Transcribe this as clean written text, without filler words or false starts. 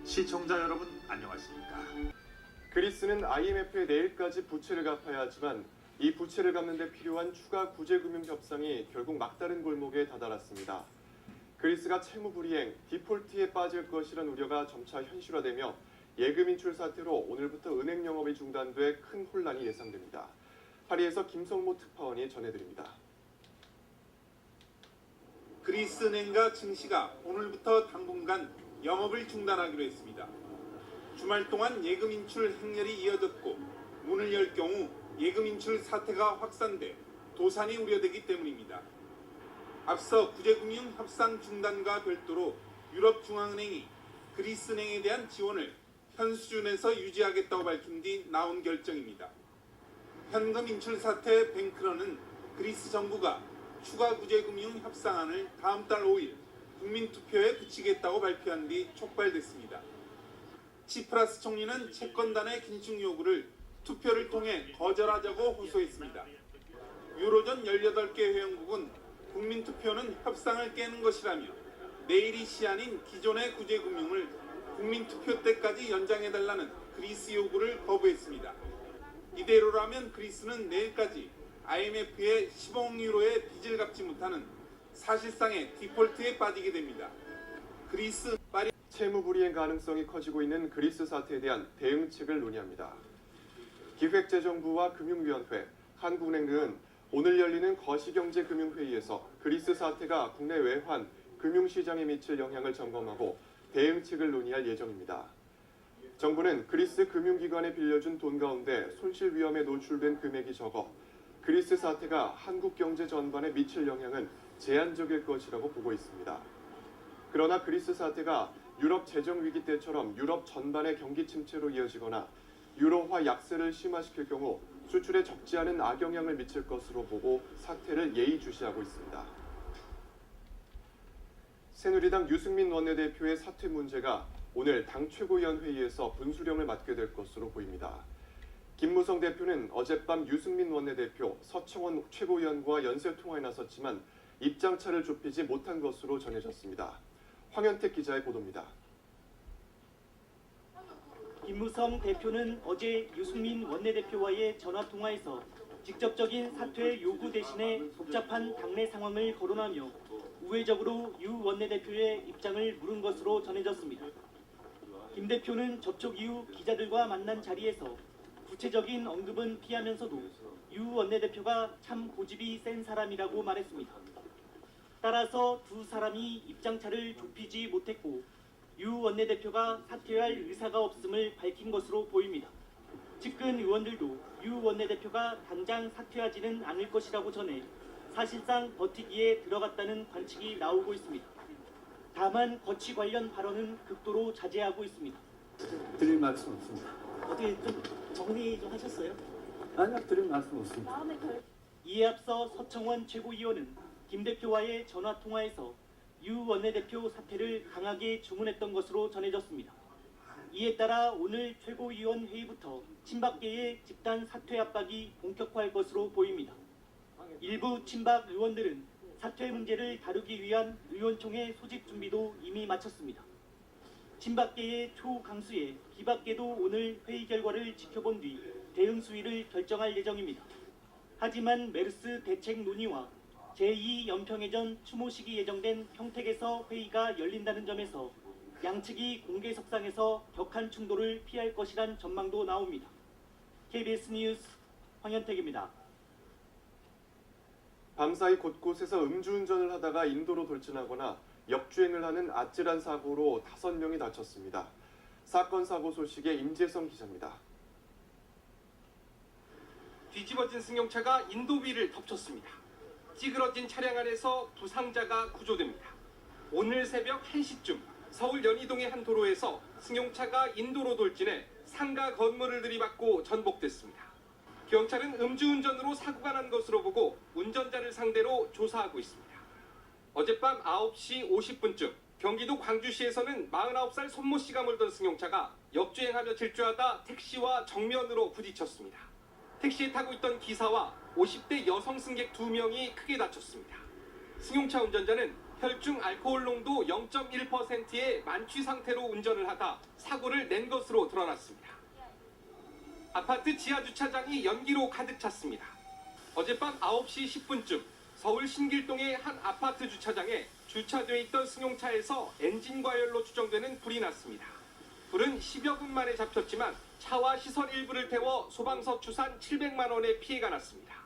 시청자 여러분 안녕하십니까? 그리스는 IMF에 내일까지 부채를 갚아야 하지만 이 부채를 갚는 데 필요한 추가 구제금융 협상이 결국 막다른 골목에 다다랐습니다. 그리스가 채무 불이행, 디폴트에 빠질 것이란 우려가 점차 현실화되며 예금 인출 사태로 오늘부터 은행 영업이 중단돼 큰 혼란이 예상됩니다. 파리에서 김성모 특파원이 전해드립니다. 그리스은행과 증시가 오늘부터 당분간 영업을 중단하기로 했습니다. 주말 동안 예금 인출 행렬이 이어졌고 문을 열 경우 예금 인출 사태가 확산돼 도산이 우려되기 때문입니다. 앞서 구제금융 협상 중단과 별도로 유럽중앙은행이 그리스은행에 대한 지원을 현 수준에서 유지하겠다고 밝힌 뒤 나온 결정입니다. 현금 인출 사태 뱅크런은 그리스 정부가 추가 구제금융 협상안을 다음 달 5일 국민투표에 붙이겠다고 발표한 뒤 촉발됐습니다. 치프라스 총리는 채권단의 긴축 요구를 투표를 통해 거절하자고 호소했습니다. 유로존 18개 회원국은 국민투표는 협상을 깨는 것이라며 내일이 시한인 기존의 구제금융을 국민투표 때까지 연장해달라는 그리스 요구를 거부했습니다. 이대로라면 그리스는 내일까지 IMF에 10억 유로의 빚을 갚지 못하는 사실상의 디폴트에 빠지게 됩니다. 그리스 파리 채무 불이행 가능성이 커지고 있는 그리스 사태에 대한 대응책을 논의합니다. 기획재정부와 금융위원회, 한국은행 등 오늘 열리는 거시경제금융회의에서 그리스 사태가 국내 외환, 금융시장에 미칠 영향을 점검하고 대응책을 논의할 예정입니다. 정부는 그리스 금융기관에 빌려준 돈 가운데 손실 위험에 노출된 금액이 적어 그리스 사태가 한국 경제 전반에 미칠 영향은 제한적일 것이라고 보고 있습니다. 그러나 그리스 사태가 유럽 재정 위기 때처럼 유럽 전반의 경기 침체로 이어지거나 유로화 약세를 심화시킬 경우 수출에 적지 않은 악영향을 미칠 것으로 보고 사태를 예의주시하고 있습니다. 새누리당 유승민 원내대표의 사퇴 문제가 오늘 당 최고위원 회의에서 분수령을 맡게 될 것으로 보입니다. 김무성 대표는 어젯밤 유승민 원내대표, 서청원 최고위원과 연쇄통화에 나섰지만 입장차를 좁히지 못한 것으로 전해졌습니다. 황현택 기자의 보도입니다. 김무성 대표는 어제 유승민 원내대표와의 전화통화에서 직접적인 사퇴 요구 대신에 복잡한 당내 상황을 거론하며 우회적으로 유 원내대표의 입장을 물은 것으로 전해졌습니다. 김 대표는 접촉 이후 기자들과 만난 자리에서 구체적인 언급은 피하면서도 유 원내대표가 참 고집이 센 사람이라고 말했습니다. 따라서 두 사람이 입장차를 좁히지 못했고 유 원내대표가 사퇴할 의사가 없음을 밝힌 것으로 보입니다. 측근 의원들도 유 원내대표가 당장 사퇴하지는 않을 것이라고 전해 사실상 버티기에 들어갔다는 관측이 나오고 있습니다. 다만 거취 관련 발언은 극도로 자제하고 있습니다. 드릴 말씀 없습니다. 어떻게 좀 정리 좀 하셨어요? 아니요, 드릴 말씀 없습니다. 이에 앞서 서청원 최고위원은 김 대표와의 전화통화에서 유 원내대표 사퇴를 강하게 주문했던 것으로 전해졌습니다. 이에 따라 오늘 최고위원 회의부터 친박계의 집단 사퇴 압박이 본격화할 것으로 보입니다. 일부 친박 의원들은 사퇴 문제를 다루기 위한 의원총회 소집 준비도 이미 마쳤습니다. 친박계의 초강수에 비박계도 오늘 회의 결과를 지켜본 뒤 대응 수위를 결정할 예정입니다. 하지만 메르스 대책 논의와 제2연평해전 추모식이 예정된 평택에서 회의가 열린다는 점에서 양측이 공개석상에서 격한 충돌을 피할 것이란 전망도 나옵니다. KBS 뉴스 황현택입니다. 밤사이 곳곳에서 음주운전을 하다가 인도로 돌진하거나 역주행을 하는 아찔한 사고로 5명이 다쳤습니다. 사건 사고 소식에 임재성 기자입니다. 뒤집어진 승용차가 인도 위를 덮쳤습니다. 찌그러진 차량 안에서 부상자가 구조됩니다. 오늘 새벽 1시쯤 서울 연희동의 한 도로에서 승용차가 인도로 돌진해 상가 건물을 들이받고 전복됐습니다. 경찰은 음주운전으로 사고가 난 것으로 보고 운전자를 상대로 조사하고 있습니다. 어젯밤 9시 50분쯤 경기도 광주시에서는 49살 손모 씨가 몰던 승용차가 역주행하며 질주하다 택시와 정면으로 부딪혔습니다. 택시에 타고 있던 기사와 50대 여성 승객 2명이 크게 다쳤습니다. 승용차 운전자는 혈중 알코올 농도 0.1%의 만취 상태로 운전을 하다 사고를 낸 것으로 드러났습니다. 아파트 지하 주차장이 연기로 가득 찼습니다. 어젯밤 9시 10분쯤 서울 신길동의 한 아파트 주차장에 주차돼 있던 승용차에서 엔진 과열로 추정되는 불이 났습니다. 불은 10여 분 만에 잡혔지만 차와 시설 일부를 태워 소방서 추산 700만 원의 피해가 났습니다.